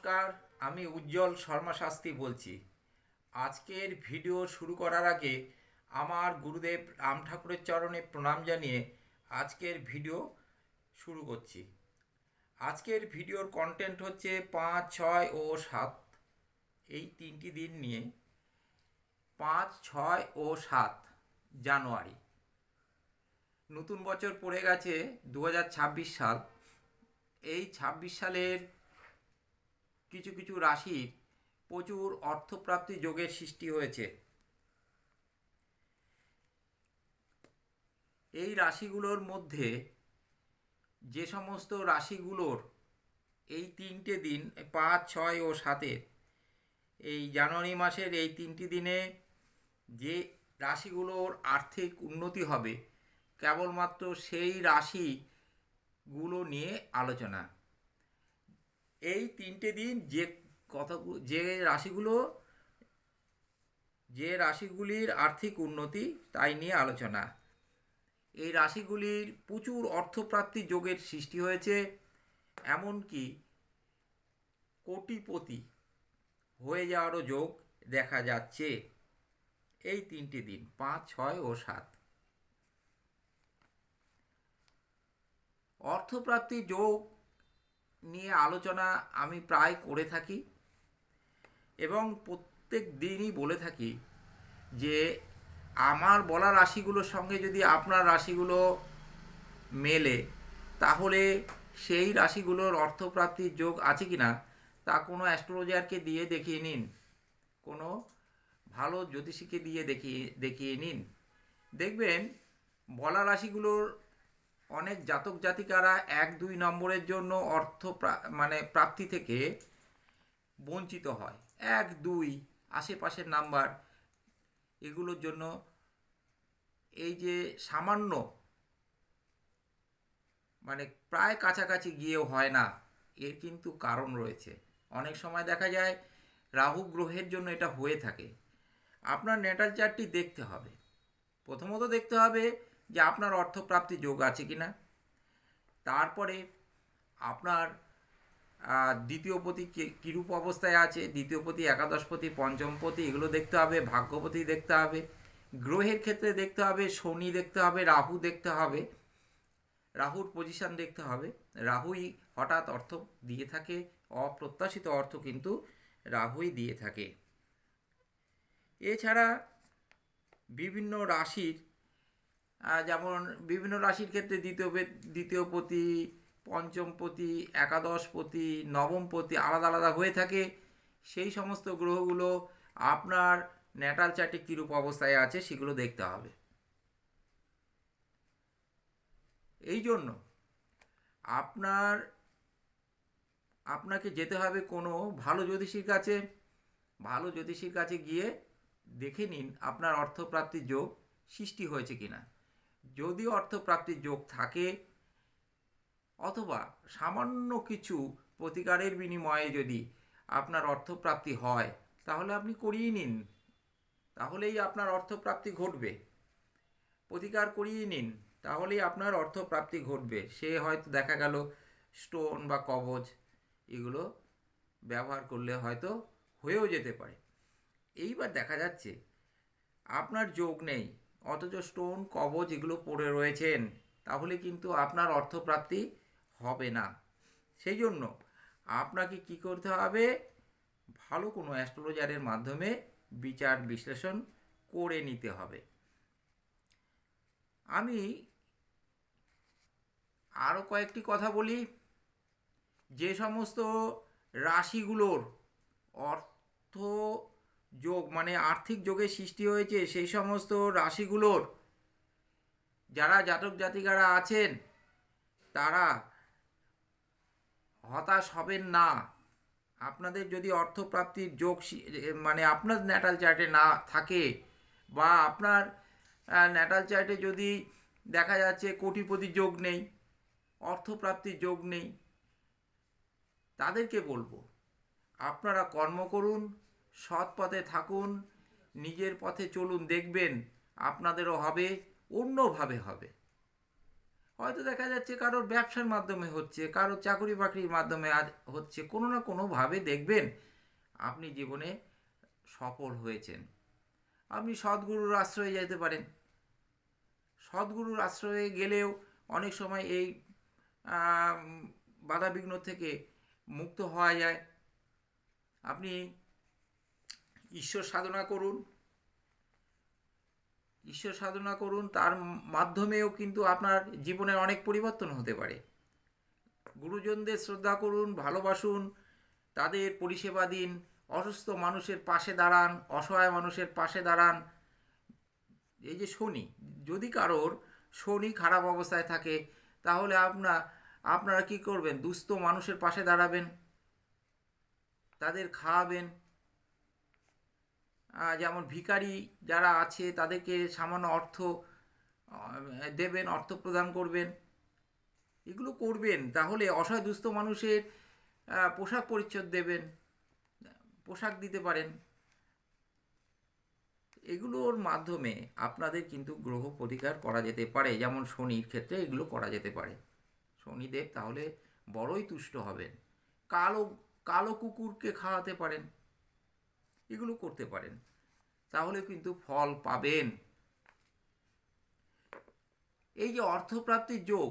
নমস্কার, আমি উজ্জ্বল শর্মা শাস্ত্রী বলছি। আজকের ভিডিও শুরু করার আগে আমার গুরুদেব রাম ঠাকুরের চরণে প্রণাম জানিয়ে আজকের ভিডিও শুরু করছি। আজকের ভিডিওর কন্টেন্ট হচ্ছে 5, 6 ও 7 এই তিনটি দিন নিয়ে। 5, 6 ও 7 জানুয়ারি নতুন বছর পড়ে গেছে 2026 সাল। এই 26 সালের কিছু কিছু রাশির প্রচুর অর্থপ্রাপ্তি যোগের সৃষ্টি হয়েছে। এই রাশিগুলোর মধ্যে যে সমস্ত রাশিগুলোর এই তিনটে দিন 5, 6 ও 7 এই জানুয়ারি মাসের এই তিনটি দিনে যে রাশিগুলোর আর্থিক উন্নতি হবে, কেবলমাত্র সেই রাশিগুলো নিয়ে আলোচনা। এই তিনটে দিন যে রাশিগুলির আর্থিক উন্নতি তাই নিয়ে আলোচনা। এই রাশিগুলির প্রচুর অর্থপ্রাপ্তি যোগের সৃষ্টি হয়েছে, এমনকি কোটিপতি হয়ে যাওয়ারও যোগ দেখা যাচ্ছে এই তিনটি দিন 5, 6 ও 7। অর্থপ্রাপ্তি যোগ নিয়ে আলোচনা আমি প্রায় করে থাকি এবং প্রত্যেক দিনই বলে থাকি যে আমার বলা রাশিগুলোর সঙ্গে যদি আপনার রাশিগুলো মেলে, তাহলে সেই রাশিগুলোর অর্থপ্রাপ্তির যোগ আছে কিনা তা কোনো অ্যাস্ট্রোলজারকে দিয়ে দেখিয়ে নিন, কোনো ভালো জ্যোতিষীকে দিয়ে দেখিয়ে নিন। দেখবেন বলা রাশিগুলোর অনেক জাতক জাতিকারা 1, 2 নম্বরের জন্য প্রাপ্তি থেকে বঞ্চিত হয়। 1, 2 আশেপাশের নাম্বার, এগুলোর জন্য এই যে সামান্য প্রায় কাছাকাছি গিয়েও হয় না, এর কিন্তু কারণ রয়েছে। অনেক সময় দেখা যায় রাহু গ্রহের জন্য এটা হয়ে থাকে। আপনার ন্যাটাল চার্টটি দেখতে হবে। প্রথমত দেখতে হবে যে আপনার অর্থপ্রাপ্তি যোগ আছে কিনা। তারপরে আপনার দ্বিতীয়পতি কীরূপ অবস্থায় আছে, দ্বিতীয়পতি, একাদশপতি, পঞ্চমপতি, এগুলো দেখতে হবে। ভাগ্যপতি দেখতে হবে। গ্রহের ক্ষেত্রে দেখতে হবে শনি দেখতে হবে, রাহু দেখতে হবে, রাহুর পজিশন দেখতে হবে। রাহুই হঠাৎ অর্থ দিয়ে থাকে, অপ্রত্যাশিত অর্থ কিন্তু রাহুই দিয়ে থাকে। এছাড়া বিভিন্ন রাশির যেমন বিভিন্ন রাশির ক্ষেত্রে দ্বিতীয়পতি, পঞ্চমপতি, একাদশপতি, নবমপতি আলাদা আলাদা হয়ে থাকে। সেই সমস্ত গ্রহগুলো আপনার ন্যাটাল চার্টে কীরূপ অবস্থায় আছে সেগুলো দেখতে হবে। এই জন্য আপনাকে যেতে হবে কোনো ভালো জ্যোতিষীর কাছে। ভালো জ্যোতিষীর কাছে গিয়ে দেখে নিন আপনার অর্থপ্রাপ্তির যোগ সৃষ্টি হয়েছে কিনা। যদি অর্থপ্রাপ্তির যোগ থাকে অথবা সামান্য কিছু প্রতিকারের বিনিময়ে যদি আপনার অর্থপ্রাপ্তি হয়, তাহলে আপনি করিয়ে নিন, তাহলেই আপনার অর্থপ্রাপ্তি ঘটবে। প্রতিকার করিয়ে নিন, তাহলেই আপনার অর্থপ্রাপ্তি ঘটবে। সে হয়তো দেখা গেল স্টোন বা কবচ, এগুলো ব্যবহার করলে হয়তো হয়েও যেতে পারে। এইবার দেখা যাচ্ছে আপনার যোগ নেই, অথচ স্টোন কবচ এগুলো পড়ে রয়েছেন, তাহলে কিন্তু আপনার অর্থপ্রাপ্তি হবে না। সেই জন্য আপনাকে কি করতে হবে, ভালো কোনো অ্যাস্ট্রোলজারের মাধ্যমে বিচার বিশ্লেষণ করে নিতে হবে। আমি আরও কয়েকটি কথা বলি। যে সমস্ত রাশিগুলোর অর্থ যোগ আর্থিক যোগের সৃষ্টি হয়েছে, সেই সমস্ত রাশিগুলোর যারা জাতক জাতিকারা আছেন তারা হতাশ হবেন না। আপনাদের যদি অর্থপ্রাপ্তির যোগ আপনার ন্যাটাল চার্টে না থাকে, বা আপনার ন্যাটাল চার্টে যদি দেখা যাচ্ছে কোটিপতি যোগ নেই, অর্থপ্রাপ্তির যোগ নেই, তাদেরকে বলবো আপনারা কর্ম করুন, সৎ পথে থাকুন, নিজের পথে চলুন, দেখবেন আপনাদেরও হবে, অন্যভাবে হবে। হয়তো দেখা যাচ্ছে কারোর ব্যবসার মাধ্যমে হচ্ছে, কারোর চাকরি বাকরির মাধ্যমে আজ হচ্ছে, কোনো না কোনোভাবে দেখবেন আপনি জীবনে সফল হয়েছেন। আপনি সদ্গুরুর আশ্রয়ে যেতে পারেন। সদ্গুরুর আশ্রয়ে গেলেও অনেক সময় এই আম, বাধাবিঘ্ন থেকে মুক্ত হওয়া যায়। আপনি ঈশ্বর সাধনা করুন, ঈশ্বর সাধনা করুন, তার মাধ্যমেও কিন্তু আপনার জীবনের অনেক পরিবর্তন হতে পারে। গুরুজনদের শ্রদ্ধা করুন, ভালোবাসুন, তাদের পরিষেবা দিন, অসুস্থ মানুষের পাশে দাঁড়ান, অসহায় মানুষের পাশে দাঁড়ান। এই যে শনি, যদি কারোর শনি খারাপ অবস্থায় থাকে, তাহলে আপনারা কি করবেন? দুস্থ মানুষের পাশে দাঁড়াবেন, তাদের খাওয়াবেন। যেমন ভিখারি যারা আছে তাদেরকে সামান্য অর্থ দেবেন, অর্থ প্রদান করবেন। এগুলো করবেন, তাহলে অসহায় দুস্থ মানুষের পোশাক পরিচ্ছদ দেবেন, পোশাক দিতে পারেন। এগুলোর মাধ্যমে আপনাদের কিন্তু গ্রহ প্রতিকার করা যেতে পারে। যেমন শনির ক্ষেত্রে এগুলো করা যেতে পারে। শনিদেব তাহলে বড়ই তুষ্ট হবেন। কালো কালো কুকুরকে খাওয়াতে পারেন, এগুলো করতে পারেন, তাহলে কিন্তু ফল পাবেন। এই যে অর্থপ্রাপ্তির যোগ,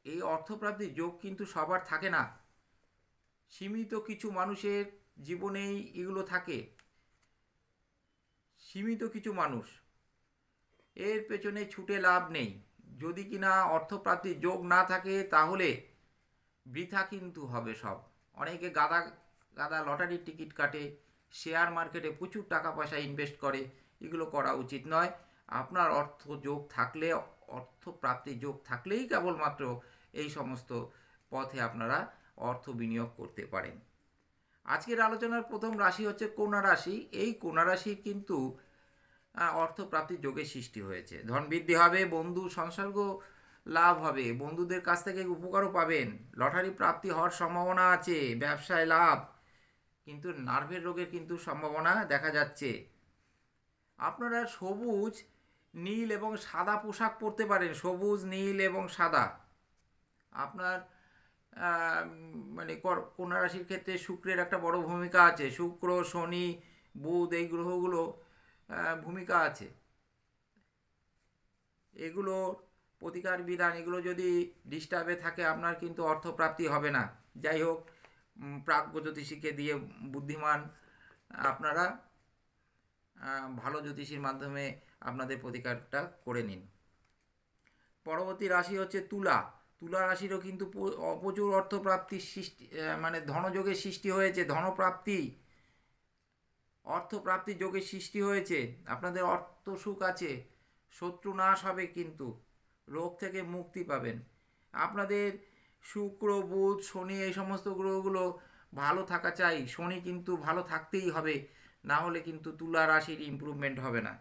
এই অর্থপ্রাপ্তির যোগ কিন্তু সবার থাকে না। সীমিত কিছু মানুষের জীবনেই এগুলো থাকে। সীমিত কিছু মানুষ, এর পেছনে ছুটে লাভ নেই। যদি কিনা অর্থপ্রাপ্তির যোগ না থাকে, তাহলে বৃথা কিন্তু হবে সব। অনেকে গাদা গাদা লটারির টিকিট কাটে, শেয়ার মার্কেটে প্রচুর টাকা পয়সা ইনভেস্ট করে। এগুলো করা উচিত নয়। আপনার অর্থ যোগ থাকলে, অর্থপ্রাপ্তির যোগ থাকলেই কেবলমাত্র এই সমস্ত পথে আপনারা অর্থ বিনিয়োগ করতে পারেন। আজকের আলোচনার প্রথম রাশি হচ্ছে কন্যা রাশি। এই কন্যা রাশি কিন্তু অর্থপ্রাপ্তির যোগের সৃষ্টি হয়েছে। ধন বৃদ্ধি হবে, বন্ধু সংসর্গ লাভ হবে, বন্ধুদের কাছ থেকে উপকারও পাবেন, লটারি প্রাপ্তি হওয়ার সম্ভাবনা আছে, ব্যবসায় লাভ, কিন্তু নার্ভের রোগের কিন্তু সম্ভাবনা দেখা যাচ্ছে। আপনারা সবুজ, নীল এবং সাদা পোশাক পরতে পারেন। সবুজ, নীল এবং সাদা আপনার মানে কন্যা রাশির ক্ষেত্রে শুক্রের একটা বড় ভূমিকা আছে। শুক্র, শনি, বুধ, এই গ্রহগুলো ভূমিকা আছে। এগুলো প্রতিকার বিধান, এগুলো যদি ডিস্টার্বে থাকে, আপনার কিন্তু অর্থপ্রাপ্তি হবে না। যাই হোক, প্রাজ্ঞ জ্যোতিষীকে দিয়ে বুদ্ধিমান আপনারা ভালো জ্যোতিষীর মাধ্যমে আপনাদের প্রতিকারটা করে নিন। পরবর্তী রাশি হচ্ছে তুলা। তুলা রাশিরও কিন্তু প্রচুর অর্থপ্রাপ্তির সৃষ্টি, মানে ধনযোগের সৃষ্টি হয়েছে। ধনপ্রাপ্তি, অর্থপ্রাপ্তি যোগের সৃষ্টি হয়েছে। আপনাদের অর্থ সুখ আছে, শত্রু নাশ হবে, কিন্তু রোগ থেকে মুক্তি পাবেন। আপনাদের শুক্র, বুধ, শনি, এই সমস্ত গ্রহগুলো ভালো থাকা চাই। শনি কিন্তু ভালো থাকতেই হবে, না হলে কিন্তু তুলা রাশির ইমপ্রুভমেন্ট হবে না।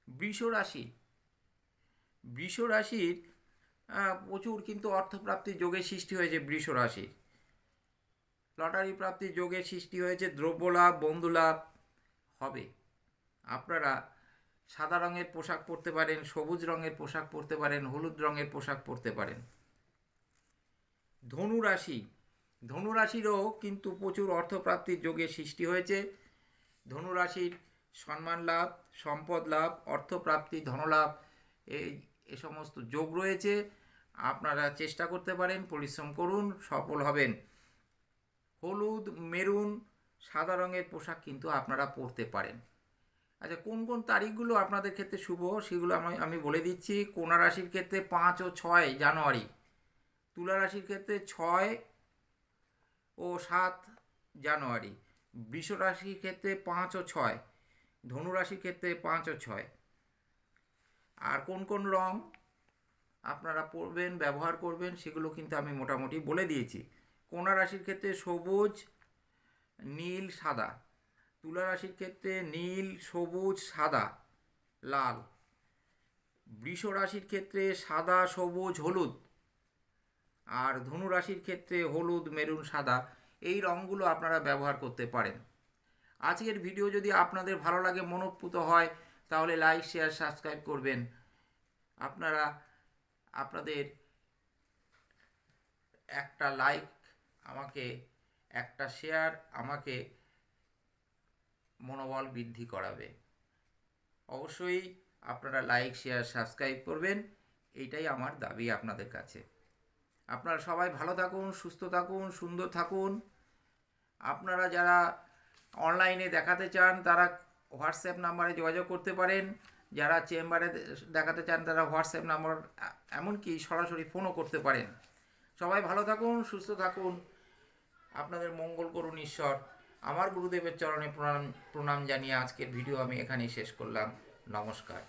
বৃষ রাশি, বৃষ রাশির প্রচুর কিন্তু অর্থপ্রাপ্তির যোগের সৃষ্টি হয়েছে। বৃষ রাশির লটারি প্রাপ্তির যোগের সৃষ্টি হয়েছে। দ্রব্য লাভ, বন্ধু লাভ হবে। আপনারা সাদা রঙের পোশাক পরতে পারেন, সবুজ রঙের পোশাক পরতে পারেন, হলুদ রঙের পোশাক পরতে পারেন। ধনু রাশি, ধনু রাশিরও কিন্তু প্রচুর অর্থপ্রাপ্তির যোগের সৃষ্টি হয়েছে। ধনু রাশির সম্মান লাভ, সম্পদ লাভ, অর্থপ্রাপ্তি, ধনলাভ, এই এ সমস্ত যোগ রয়েছে। আপনারা চেষ্টা করতে পারেন, পরিশ্রম করুন, সফল হবেন। হলুদ, মেরুন, সাদা রঙের পোশাক কিন্তু আপনারা পরতে পারেন। আচ্ছা, কোন কোন তারিখগুলো আপনাদের ক্ষেত্রে শুভ সেগুলো আমি বলে দিচ্ছি। কন্যা রাশির ক্ষেত্রে 5 ও 6 জানুয়ারি, তুলা রাশির ক্ষেত্রে 6 ও 7 জানুয়ারি, বৃষ রাশির ক্ষেত্রে 5 ও 6, ধনু রাশির ক্ষেত্রে 5 ও 6। আর কোন কোন রং আপনারা পরবেন, ব্যবহার করবেন, সেগুলো কিন্তু আমি মোটামুটি বলে দিয়েছি। কন্যা রাশির ক্ষেত্রে সবুজ, নীল, সাদা। তুলা রাশির ক্ষেত্রে নীল, সবুজ, সাদা, লাল। বৃষ রাশির ক্ষেত্রে সাদা, সবুজ, হলুদ। আর ধনু রাশির ক্ষেত্রে হলুদ, মেরুন, সাদা। এই রঙগুলো আপনারা ব্যবহার করতে পারেন। আজকের ভিডিও যদি আপনাদের ভালো লাগে, মনোপ্রুত হয়, তাহলে লাইক, শেয়ার, সাবস্ক্রাইব করবেন। আপনারা আপনাদের একটা লাইক আমাকে, একটা শেয়ার আমাকে মনোবল বৃদ্ধি করাবে। অবশ্যই আপনারা লাইক, শেয়ার, সাবস্ক্রাইব করবেন, এইটাই আমার দাবি আপনাদের কাছে। আপনারা সবাই ভালো থাকুন, সুস্থ থাকুন, সুন্দর থাকুন। আপনারা যারা অনলাইনে দেখাতে চান তারা হোয়াটসঅ্যাপ নাম্বারে যোগাযোগ করতে পারেন। যারা চেম্বারে দেখাতে চান তারা হোয়াটসঅ্যাপ নাম্বার, এমনকি সরাসরি ফোনও করতে পারেন। সবাই ভালো থাকুন, সুস্থ থাকুন, আপনাদের মঙ্গল করুন ঈশ্বর। আমার গুরুদেবের চরণে প্রণাম জানিয়ে আজকের ভিডিও আমি এখানেই শেষ করলাম। নমস্কার।